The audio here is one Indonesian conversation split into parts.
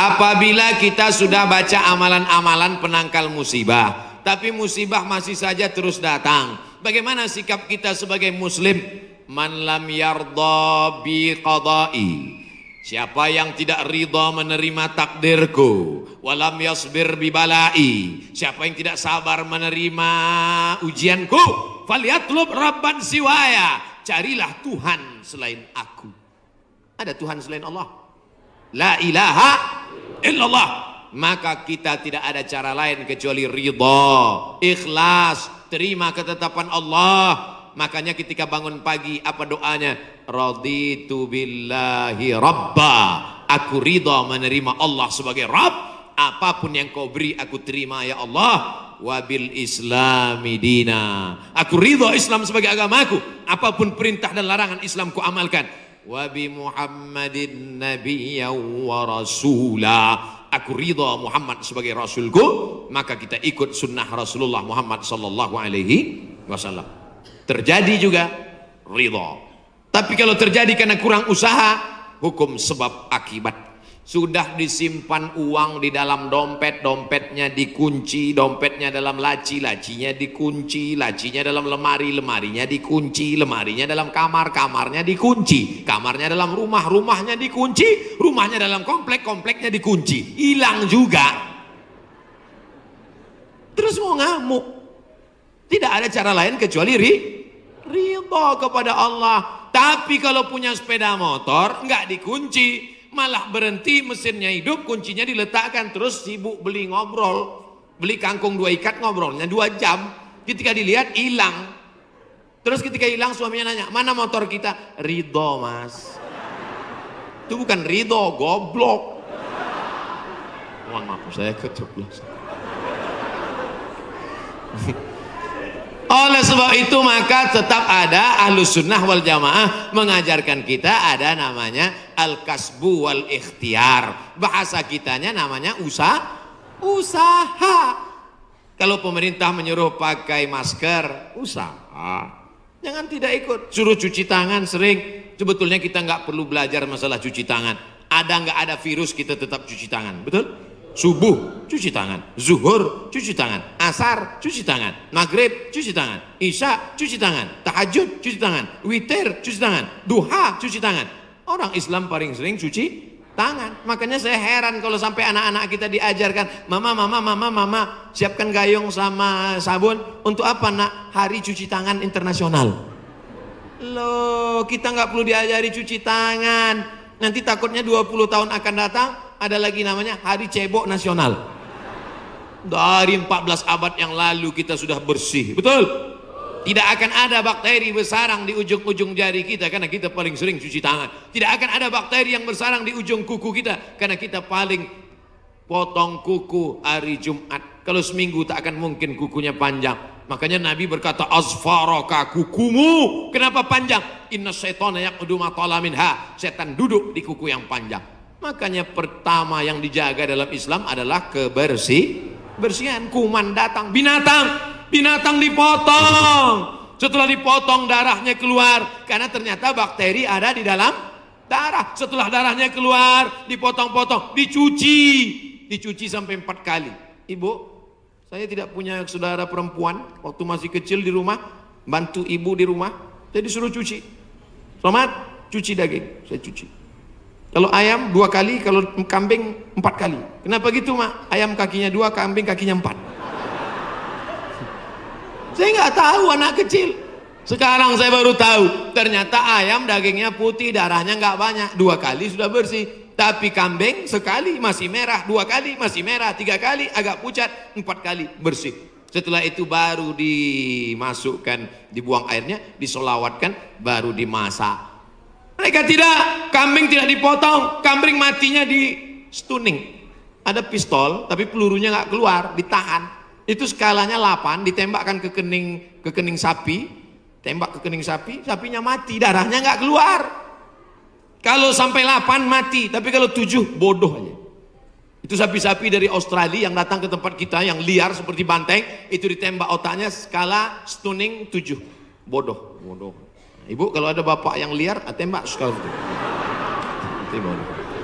Apabila kita sudah baca amalan-amalan penangkal musibah, tapi musibah masih saja terus datang, bagaimana sikap kita sebagai muslim? Man lam yardha bi qada'i, siapa yang tidak ridha menerima takdirku, walam yasbir bi balai, siapa yang tidak sabar menerima ujianku, falyatlub rabban siwaya, carilah Tuhan selain aku. Ada Tuhan selain Allah? La ilaha illallah. Maka kita tidak ada cara lain kecuali ridha, ikhlas, terima ketetapan Allah. Makanya ketika bangun pagi apa doanya? Raditu billahi rabba, aku ridha menerima Allah sebagai Rabb. Apapun yang kau beri aku terima ya Allah. Wabil islami dina, aku ridha Islam sebagai agamaku. Apapun perintah dan larangan Islam ku amalkan. Wabi Muhammadin nabiyya wa rasula, aku ridha Muhammad sebagai rasulku, maka kita ikut sunnah Rasulullah Muhammad sallallahu alaihi wasallam. Terjadi juga ridha. Tapi kalau terjadi karena kurang usaha, hukum sebab akibat. Sudah disimpan uang di dalam dompet, dompetnya dikunci, dompetnya dalam laci, lacinya dikunci, lacinya dalam lemari, lemarinya dikunci, lemarinya dalam kamar, kamarnya dikunci, kamarnya dalam rumah, rumahnya dikunci, rumahnya dalam komplek, kompleknya dikunci, hilang juga. Terus mau ngamuk. Tidak ada cara lain kecuali ridha kepada Allah. Tapi kalau punya sepeda motor nggak dikunci, malah berhenti, mesinnya hidup, kuncinya diletakkan, terus sibuk beli ngobrol, beli kangkung 2 ikat, ngobrolnya 2 jam. Ketika dilihat hilang. Terus ketika hilang suaminya nanya, mana motor kita? Ridho mas. Itu bukan ridho, goblok. Mohon maaf saya keceplosan. Oleh sebab itu maka tetap ada Ahlus Sunnah wal Jamaah mengajarkan kita ada namanya al-kasbu wal ikhtiar. Bahasa kitanya namanya usaha. Kalau pemerintah menyuruh pakai masker, usaha. Jangan tidak ikut. Suruh cuci tangan sering. Sebetulnya kita nggak perlu belajar masalah cuci tangan. Ada nggak ada virus kita tetap cuci tangan, betul? Subuh cuci tangan, zuhur cuci tangan, asar cuci tangan, maghrib cuci tangan, isya cuci tangan, tahajud cuci tangan, witir cuci tangan, duha cuci tangan. Orang Islam paling sering cuci tangan. Makanya saya heran kalau sampai anak-anak kita diajarkan, mama siapkan gayung sama sabun. Untuk apa nak? Hari cuci tangan internasional. Loh, kita nggak perlu diajari cuci tangan. Nanti takutnya 20 tahun akan datang ada lagi namanya Hari Cebok Nasional. Dari 14 abad yang lalu kita sudah bersih, betul? Tidak akan ada bakteri bersarang di ujung-ujung jari kita karena kita paling sering cuci tangan. Tidak akan ada bakteri yang bersarang di ujung kuku kita karena kita paling potong kuku hari Jumat. Kalau seminggu tak akan mungkin kukunya panjang. Makanya Nabi berkata, asfaraka, kukumu kenapa panjang? Inna syaitana yaqudu ma tala minha, setan duduk di kuku yang panjang. Makanya pertama yang dijaga dalam Islam adalah kebersihan. Kuman datang, binatang dipotong. Setelah dipotong darahnya keluar karena ternyata bakteri ada di dalam darah. Setelah darahnya keluar dipotong-potong, dicuci sampai 4 kali. Ibu, saya tidak punya saudara perempuan, waktu masih kecil di rumah, bantu ibu di rumah, saya disuruh cuci. Selamat, cuci daging, saya cuci. Kalau ayam 2 kali, kalau kambing 4 kali. Kenapa gitu mak? Ayam kakinya 2, kambing kakinya 4. Saya nggak tahu anak kecil. Sekarang saya baru tahu, ternyata ayam dagingnya putih, darahnya nggak banyak, 2 kali sudah bersih. Tapi kambing sekali masih merah, 2 kali masih merah, 3 kali agak pucat, 4 kali bersih. Setelah itu baru dimasukkan, dibuang airnya, disolawatkan, baru dimasak. Mereka tidak, kambing tidak dipotong, kambing matinya di stunning. Ada pistol, tapi pelurunya nggak keluar, ditahan. Itu skalanya 8, ditembakkan ke kening sapi, tembak ke kening sapi, sapinya mati, darahnya nggak keluar. Kalau sampai 8 mati, tapi kalau 7 bodoh aja. Itu sapi-sapi dari Australia yang datang ke tempat kita yang liar seperti banteng, itu ditembak otaknya skala stunning 7. Bodoh. Nah, ibu kalau ada bapak yang liar, tembak skala itu.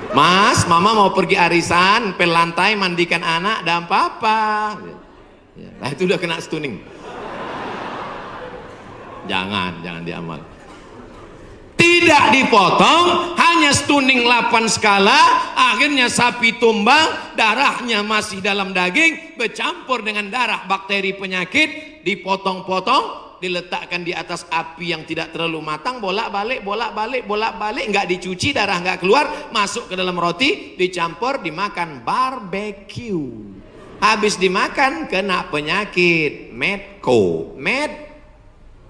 Mas, mama mau pergi arisan, pel lantai, mandikan anak, dan papa. Nah itu udah kena stunning. Jangan diamal. Tidak dipotong, hanya stunning 8 skala, akhirnya sapi tumbang, darahnya masih dalam daging, bercampur dengan darah bakteri penyakit, dipotong-potong, diletakkan di atas api yang tidak terlalu matang, bolak-balik, nggak dicuci, darah nggak keluar, masuk ke dalam roti, dicampur, dimakan, barbecue. Habis dimakan kena penyakit medco,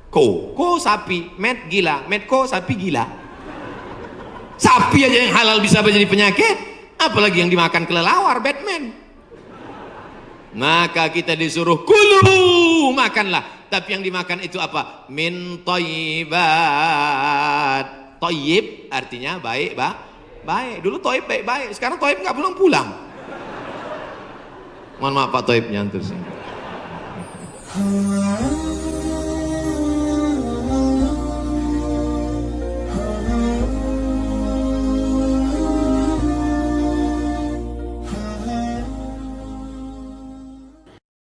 ko sapi, med gila, medco sapi gila. Sapi aja yang halal bisa menjadi penyakit, apalagi yang dimakan kelelawar, Batman. Maka kita disuruh kulu, makanlah. Tapi yang dimakan itu apa? Min thayyibat. Thayyib artinya baik, baik. Dulu thayyib baik-baik, sekarang thayyib nggak pulang-pulang. Mohon maaf Pak Thayyib nyantur sini.